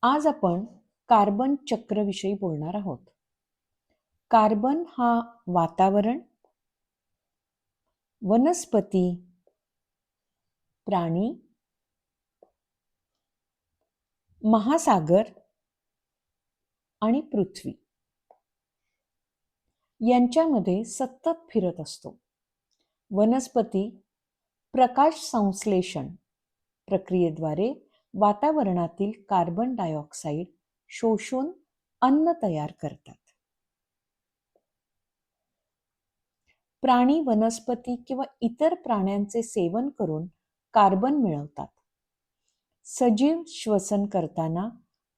आज आपण कार्बन चक्रविषयी बोलणार आहोत. कार्बन हा वातावरण, वनस्पती, प्राणी, महासागर आणि पृथ्वी यांच्यामध्ये सतत फिरत असतो. वनस्पती प्रकाश संश्लेषण प्रक्रियेद्वारे वातावरणातील कार्बन डायऑक्साईड शोषून अन्न तयार करतात. प्राणी वनस्पती किंवा इतर प्राण्यांचे सेवन करून कार्बन मिळवतात. सजीव श्वसन करताना,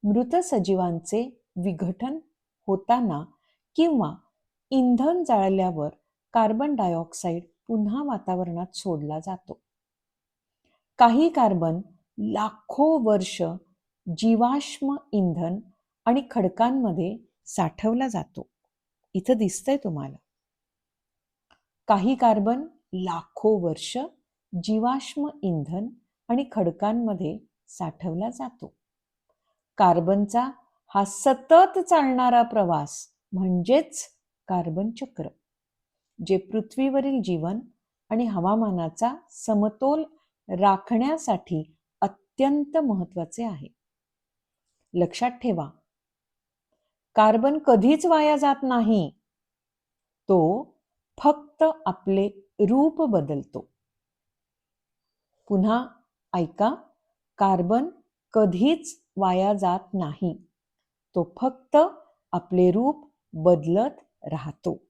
मृत सजीवांचे विघटन होताना किंवा इंधन जाळल्यावर कार्बन डायऑक्साईड पुन्हा वातावरणात सोडला जातो. काही कार्बन लाखो वर्ष जीवाश्म इंधन आणि खडकांमध्ये साठवला जातो. इथं दिसतंय तुम्हाला. काही कार्बन लाखो वर्ष जीवाश्म इंधन आणि खडकांमध्ये साठवला जातो. कार्बनचा हा सतत चालणारा प्रवास म्हणजेच कार्बन चक्र, जे पृथ्वीवरील जीवन आणि हवामानाचा समतोल राखण्यासाठी अत्यंत महत्त्वाचे आहे. लक्षात ठेवा, कार्बन कधीच वाया जात नाही. तो फक्त आपले रूप बदलतो. पुन्हा ऐका, कार्बन कधीच वाया जात नाही. तो फक्त आपले रूप बदलत राहतो.